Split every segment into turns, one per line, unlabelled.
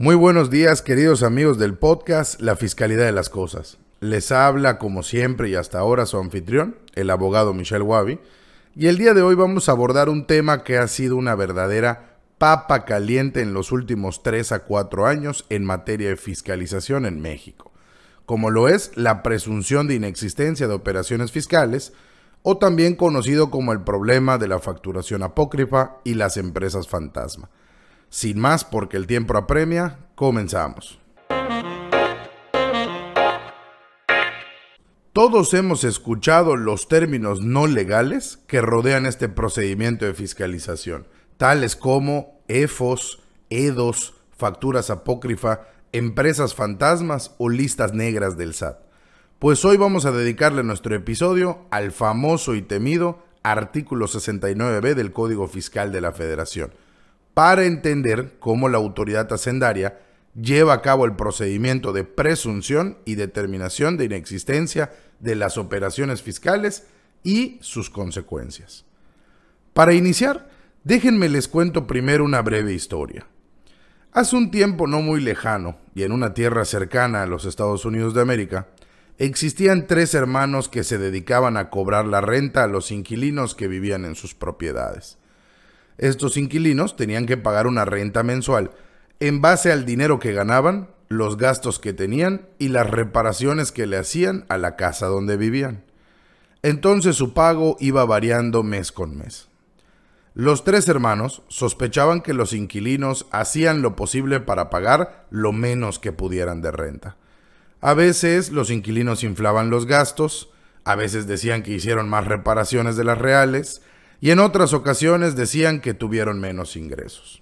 Muy buenos días, queridos amigos del podcast La Fiscalidad de las Cosas. Les habla, como siempre y hasta ahora, su anfitrión, el abogado Michel Wabi, y el día de hoy vamos a abordar un tema que ha sido una verdadera papa caliente en los últimos 3 a 4 años en materia de fiscalización en México, como lo es la presunción de inexistencia de operaciones fiscales, o también conocido como el problema de la facturación apócrifa y las empresas fantasma. Sin más, porque el tiempo apremia, comenzamos. Todos hemos escuchado los términos no legales que rodean este procedimiento de fiscalización, tales como EFOS, EDOS, facturas apócrifa, empresas fantasmas o listas negras del SAT. Pues hoy vamos a dedicarle nuestro episodio al famoso y temido artículo 69B del Código Fiscal de la Federación, para entender cómo la autoridad hacendaria lleva a cabo el procedimiento de presunción y determinación de inexistencia de las operaciones fiscales y sus consecuencias. Para iniciar, déjenme les cuento primero una breve historia. Hace un tiempo no muy lejano, y en una tierra cercana a los Estados Unidos de América, existían 3 hermanos que se dedicaban a cobrar la renta a los inquilinos que vivían en sus propiedades. Estos inquilinos tenían que pagar una renta mensual en base al dinero que ganaban, los gastos que tenían y las reparaciones que le hacían a la casa donde vivían. Entonces su pago iba variando mes con mes. Los 3 hermanos sospechaban que los inquilinos hacían lo posible para pagar lo menos que pudieran de renta. A veces los inquilinos inflaban los gastos, a veces decían que hicieron más reparaciones de las reales, y en otras ocasiones decían que tuvieron menos ingresos.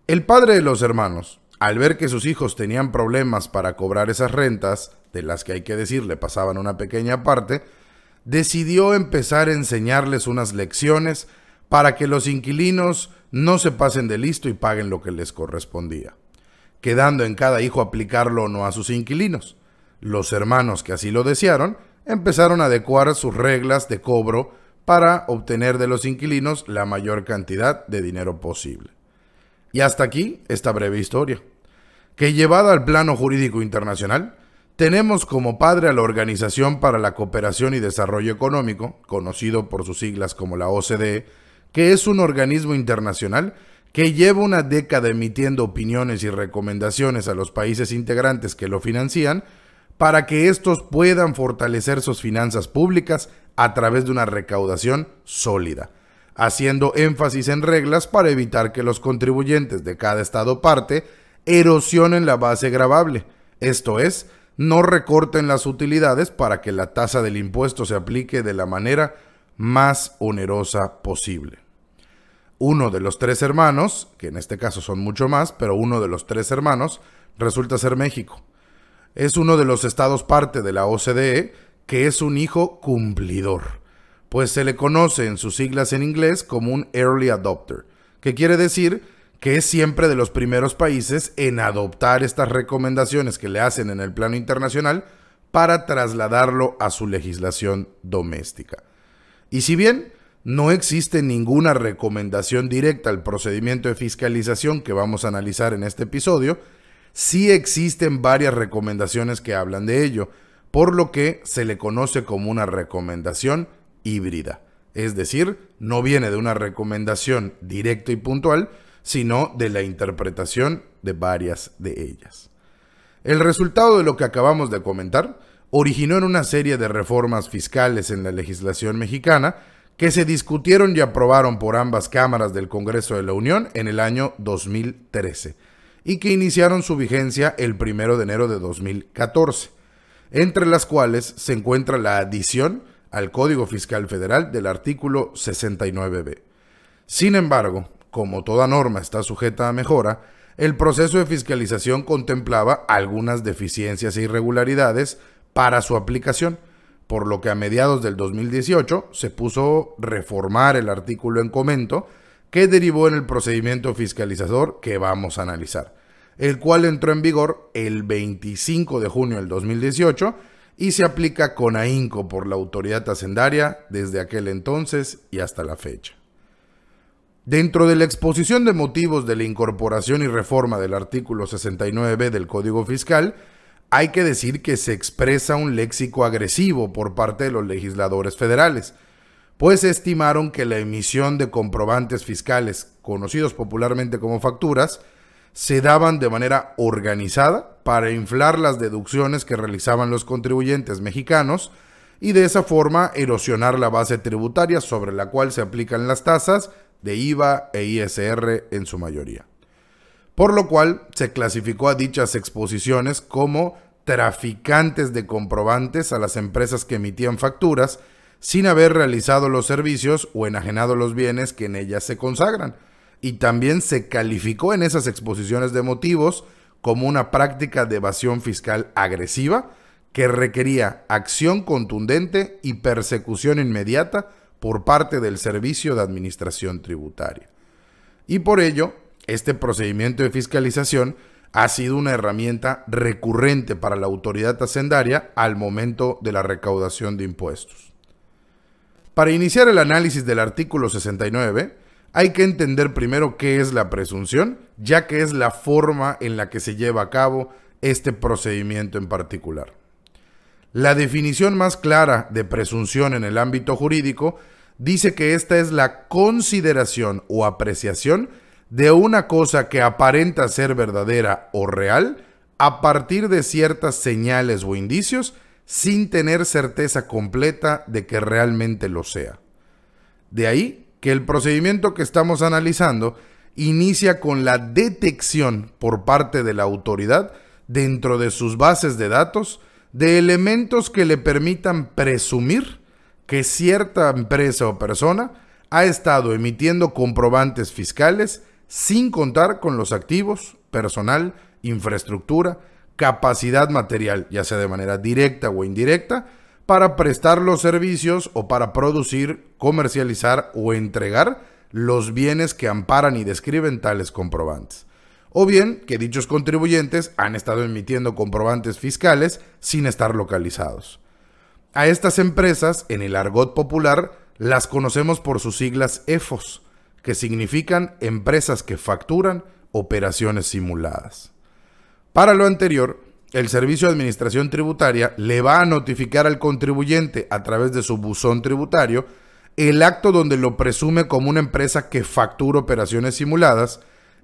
El padre de los hermanos, al ver que sus hijos tenían problemas para cobrar esas rentas, de las que hay que decir le pasaban una pequeña parte, decidió empezar a enseñarles unas lecciones para que los inquilinos no se pasen de listo y paguen lo que les correspondía, quedando en cada hijo aplicarlo o no a sus inquilinos. Los hermanos que así lo desearon empezaron a adecuar sus reglas de cobro para obtener de los inquilinos la mayor cantidad de dinero posible. Y hasta aquí esta breve historia, que llevada al plano jurídico internacional, tenemos como padre a la Organización para la Cooperación y Desarrollo Económico, conocido por sus siglas como la OCDE, que es un organismo internacional que lleva una década emitiendo opiniones y recomendaciones a los países integrantes que lo financian para que estos puedan fortalecer sus finanzas públicas a través de una recaudación sólida, haciendo énfasis en reglas para evitar que los contribuyentes de cada estado parte erosionen la base gravable, esto es, no recorten las utilidades para que la tasa del impuesto se aplique de la manera más onerosa posible. Uno de los 3 hermanos, que en este caso son mucho más, pero uno de los 3 hermanos resulta ser México. Es uno de los estados parte de la OCDE que es un hijo cumplidor, pues se le conoce en sus siglas en inglés como un early adopter, que quiere decir que es siempre de los primeros países en adoptar estas recomendaciones que le hacen en el plano internacional para trasladarlo a su legislación doméstica. Y si bien no existe ninguna recomendación directa al procedimiento de fiscalización que vamos a analizar en este episodio, sí existen varias recomendaciones que hablan de ello, por lo que se le conoce como una recomendación híbrida. Es decir, no viene de una recomendación directa y puntual, sino de la interpretación de varias de ellas. El resultado de lo que acabamos de comentar originó en una serie de reformas fiscales en la legislación mexicana que se discutieron y aprobaron por ambas cámaras del Congreso de la Unión en el año 2013 y que iniciaron su vigencia el 1 de enero de 2014, entre las cuales se encuentra la adición al Código Fiscal Federal del artículo 69B. Sin embargo, como toda norma está sujeta a mejora, el proceso de fiscalización contemplaba algunas deficiencias e irregularidades para su aplicación, por lo que a mediados del 2018 se puso reformar el artículo en comento que derivó en el procedimiento fiscalizador que vamos a analizar, el cual entró en vigor el 25 de junio del 2018 y se aplica con ahínco por la autoridad hacendaria desde aquel entonces y hasta la fecha. Dentro de la exposición de motivos de la incorporación y reforma del artículo 69b del Código Fiscal, hay que decir que se expresa un léxico agresivo por parte de los legisladores federales, pues estimaron que la emisión de comprobantes fiscales, conocidos popularmente como facturas, se daban de manera organizada para inflar las deducciones que realizaban los contribuyentes mexicanos y de esa forma erosionar la base tributaria sobre la cual se aplican las tasas de IVA e ISR en su mayoría. Por lo cual se clasificó a dichas exposiciones como traficantes de comprobantes a las empresas que emitían facturas sin haber realizado los servicios o enajenado los bienes que en ellas se consagran. Y también se calificó en esas exposiciones de motivos como una práctica de evasión fiscal agresiva que requería acción contundente y persecución inmediata por parte del Servicio de Administración Tributaria. Y por ello, este procedimiento de fiscalización ha sido una herramienta recurrente para la autoridad hacendaria al momento de la recaudación de impuestos. Para iniciar el análisis del artículo 69, hay que entender primero qué es la presunción, ya que es la forma en la que se lleva a cabo este procedimiento en particular. La definición más clara de presunción en el ámbito jurídico dice que esta es la consideración o apreciación de una cosa que aparenta ser verdadera o real a partir de ciertas señales o indicios sin tener certeza completa de que realmente lo sea. De ahí que el procedimiento que estamos analizando inicia con la detección por parte de la autoridad dentro de sus bases de datos de elementos que le permitan presumir que cierta empresa o persona ha estado emitiendo comprobantes fiscales sin contar con los activos, personal, infraestructura, capacidad material, ya sea de manera directa o indirecta, para prestar los servicios o para producir, comercializar o entregar los bienes que amparan y describen tales comprobantes. O bien que dichos contribuyentes han estado emitiendo comprobantes fiscales sin estar localizados. A estas empresas, en el argot popular, las conocemos por sus siglas EFOS, que significan empresas que facturan operaciones simuladas. Para lo anterior, el Servicio de Administración Tributaria le va a notificar al contribuyente a través de su buzón tributario el acto donde lo presume como una empresa que factura operaciones simuladas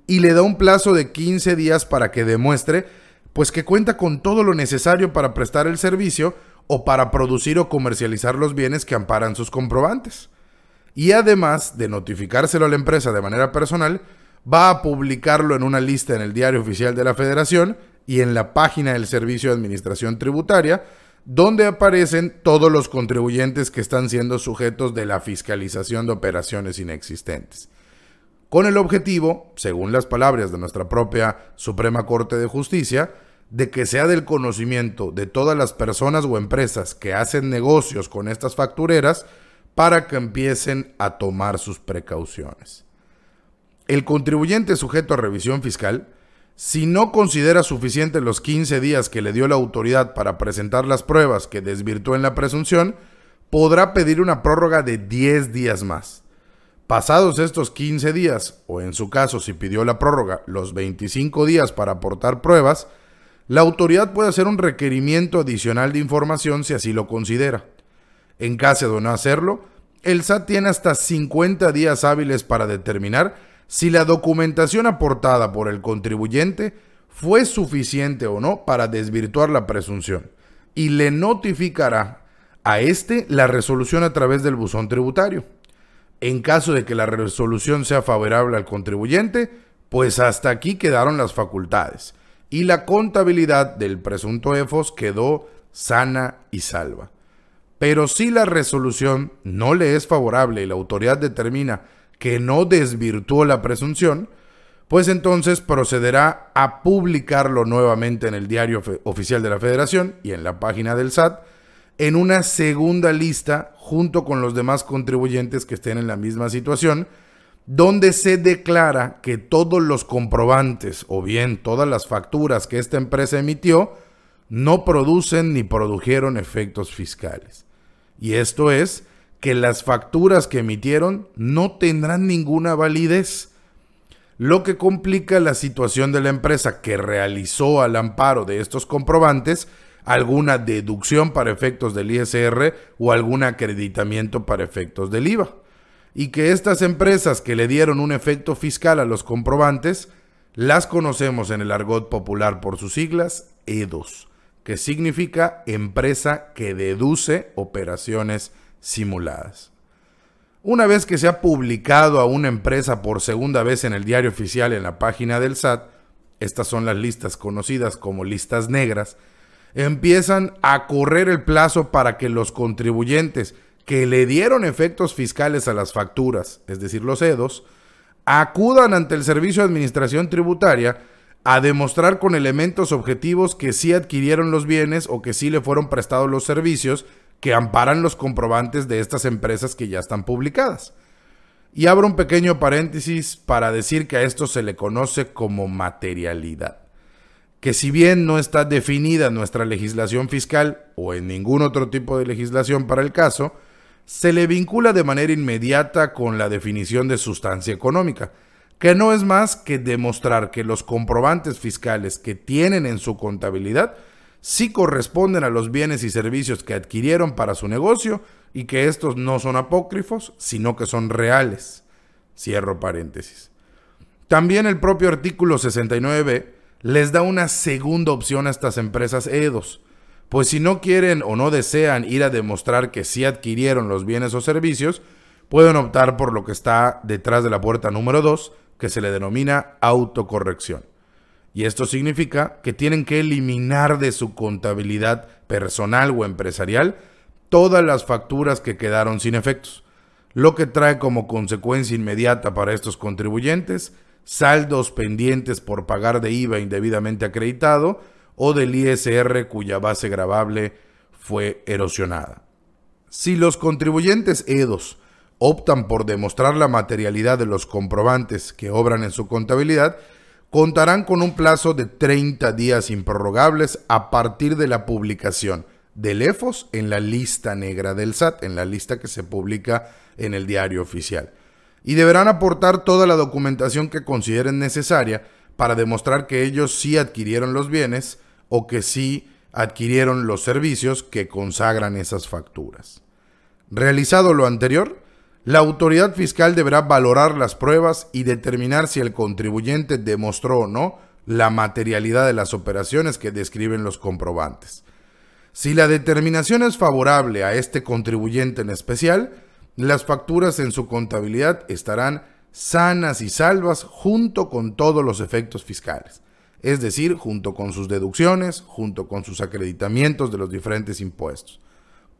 y le da un plazo de 15 días para que demuestre pues que cuenta con todo lo necesario para prestar el servicio o para producir o comercializar los bienes que amparan sus comprobantes. Y además de notificárselo a la empresa de manera personal, va a publicarlo en una lista en el Diario Oficial de la Federación y en la página del Servicio de Administración Tributaria, donde aparecen todos los contribuyentes que están siendo sujetos de la fiscalización de operaciones inexistentes. Con el objetivo, según las palabras de nuestra propia Suprema Corte de Justicia, de que sea del conocimiento de todas las personas o empresas que hacen negocios con estas factureras para que empiecen a tomar sus precauciones. El contribuyente sujeto a revisión fiscal, si no considera suficientes los 15 días que le dio la autoridad para presentar las pruebas que desvirtúen la presunción, podrá pedir una prórroga de 10 días más. Pasados estos 15 días, o en su caso si pidió la prórroga, los 25 días para aportar pruebas, la autoridad puede hacer un requerimiento adicional de información si así lo considera. En caso de no hacerlo, el SAT tiene hasta 50 días hábiles para determinar si la documentación aportada por el contribuyente fue suficiente o no para desvirtuar la presunción y le notificará a este la resolución a través del buzón tributario. En caso de que la resolución sea favorable al contribuyente, pues hasta aquí quedaron las facultades y la contabilidad del presunto EFOS quedó sana y salva. Pero si la resolución no le es favorable y la autoridad determina que no desvirtuó la presunción, pues entonces procederá a publicarlo nuevamente en el Diario Oficial de la Federación y en la página del SAT en una segunda lista junto con los demás contribuyentes que estén en la misma situación, donde se declara que todos los comprobantes o bien todas las facturas que esta empresa emitió no producen ni produjeron efectos fiscales. Y esto es que las facturas que emitieron no tendrán ninguna validez, lo que complica la situación de la empresa que realizó al amparo de estos comprobantes alguna deducción para efectos del ISR o algún acreditamiento para efectos del IVA. Y que estas empresas que le dieron un efecto fiscal a los comprobantes las conocemos en el argot popular por sus siglas EDOS, que significa empresa que deduce operaciones simuladas. Una vez que se ha publicado a una empresa por segunda vez en el diario oficial en la página del SAT, estas son las listas conocidas como listas negras, empiezan a correr el plazo para que los contribuyentes que le dieron efectos fiscales a las facturas, es decir, los EDOS, acudan ante el Servicio de Administración Tributaria a demostrar con elementos objetivos que sí adquirieron los bienes o que sí le fueron prestados los servicios que amparan los comprobantes de estas empresas que ya están publicadas. Y abro un pequeño paréntesis para decir que a esto se le conoce como materialidad, que si bien no está definida en nuestra legislación fiscal o en ningún otro tipo de legislación para el caso, se le vincula de manera inmediata con la definición de sustancia económica, que no es más que demostrar que los comprobantes fiscales que tienen en su contabilidad sí corresponden a los bienes y servicios que adquirieron para su negocio y que estos no son apócrifos, sino que son reales. Cierro paréntesis. También el propio artículo 69b les da una segunda opción a estas empresas EDOS, pues si no quieren o no desean ir a demostrar que sí adquirieron los bienes o servicios, pueden optar por lo que está detrás de la puerta número 2, que se le denomina autocorrección. Y esto significa que tienen que eliminar de su contabilidad personal o empresarial todas las facturas que quedaron sin efectos, lo que trae como consecuencia inmediata para estos contribuyentes saldos pendientes por pagar de IVA indebidamente acreditado o del ISR cuya base gravable fue erosionada. Si los contribuyentes EDOS optan por demostrar la materialidad de los comprobantes que obran en su contabilidad, contarán con un plazo de 30 días improrrogables a partir de la publicación del EFOS en la lista negra del SAT, en la lista que se publica en el diario oficial. Y deberán aportar toda la documentación que consideren necesaria para demostrar que ellos sí adquirieron los bienes o que sí adquirieron los servicios que consagran esas facturas. Realizado lo anterior, la autoridad fiscal deberá valorar las pruebas y determinar si el contribuyente demostró o no la materialidad de las operaciones que describen los comprobantes. Si la determinación es favorable a este contribuyente en especial, las facturas en su contabilidad estarán sanas y salvas junto con todos los efectos fiscales, es decir, junto con sus deducciones, junto con sus acreditamientos de los diferentes impuestos.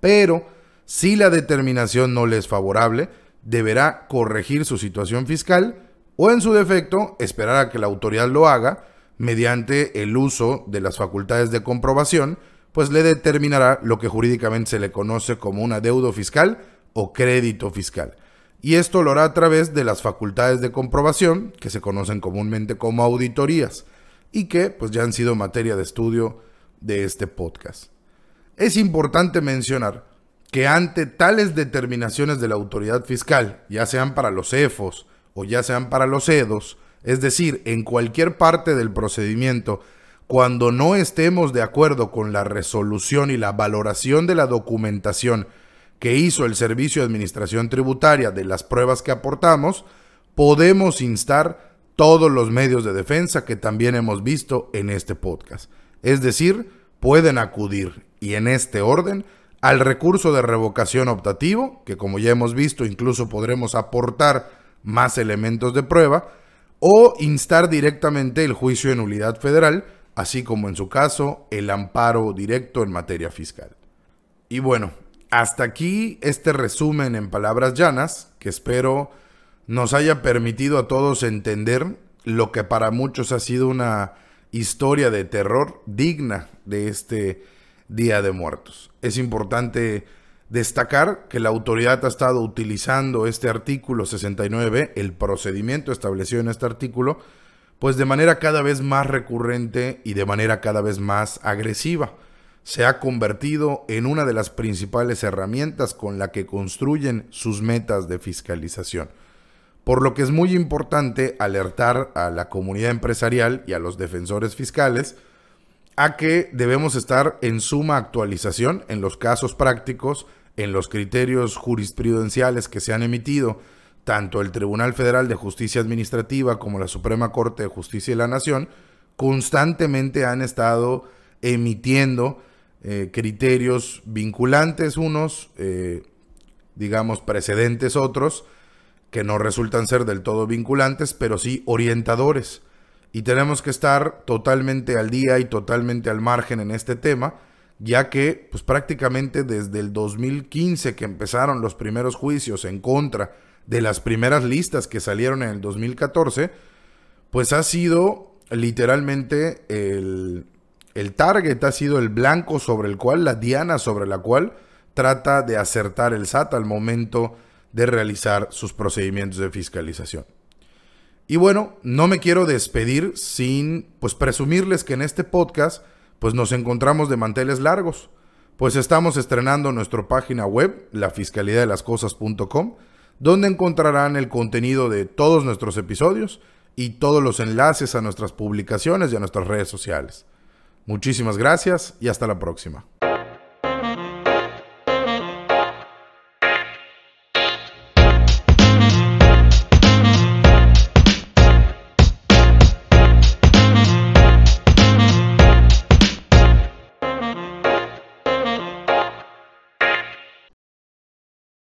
Pero si la determinación no le es favorable, deberá corregir su situación fiscal o, en su defecto, esperar a que la autoridad lo haga mediante el uso de las facultades de comprobación, pues le determinará lo que jurídicamente se le conoce como un adeudo fiscal o crédito fiscal. Y esto lo hará a través de las facultades de comprobación, que se conocen comúnmente como auditorías, y que pues ya han sido materia de estudio de este podcast. Es importante mencionar que ante tales determinaciones de la autoridad fiscal, ya sean para los EFOS o ya sean para los EDOS, es decir, en cualquier parte del procedimiento, cuando no estemos de acuerdo con la resolución y la valoración de la documentación que hizo el Servicio de Administración Tributaria de las pruebas que aportamos, podemos instar todos los medios de defensa que también hemos visto en este podcast. Es decir, pueden acudir, y en este orden, al recurso de revocación optativo, que como ya hemos visto incluso podremos aportar más elementos de prueba, o instar directamente el juicio de nulidad federal, así como en su caso el amparo directo en materia fiscal. Y bueno, hasta aquí este resumen en palabras llanas, que espero nos haya permitido a todos entender lo que para muchos ha sido una historia de terror digna de este Día de Muertos. Es importante destacar que la autoridad ha estado utilizando este artículo 69b, el procedimiento establecido en este artículo, pues de manera cada vez más recurrente y de manera cada vez más agresiva. se ha convertido en una de las principales herramientas con la que construyen sus metas de fiscalización. Por lo que es muy importante alertar a la comunidad empresarial y a los defensores fiscales a que debemos estar en suma actualización en los casos prácticos, en los criterios jurisprudenciales que se han emitido, tanto el Tribunal Federal de Justicia Administrativa como la Suprema Corte de Justicia de la Nación constantemente han estado emitiendo criterios vinculantes unos, digamos precedentes otros, que no resultan ser del todo vinculantes, pero sí orientadores. Y tenemos que estar totalmente al día y totalmente al margen en este tema, ya que pues prácticamente desde el 2015 que empezaron los primeros juicios en contra de las primeras listas que salieron en el 2014, pues ha sido literalmente el target, ha sido el blanco sobre el cual, la diana sobre la cual trata de acertar el SAT al momento de realizar sus procedimientos de fiscalización. Y bueno, no me quiero despedir sin pues presumirles que en este podcast pues nos encontramos de manteles largos, pues estamos estrenando nuestra página web, lafiscalidadelascosas.com, donde encontrarán el contenido de todos nuestros episodios y todos los enlaces a nuestras publicaciones y a nuestras redes sociales. Muchísimas gracias y hasta la próxima.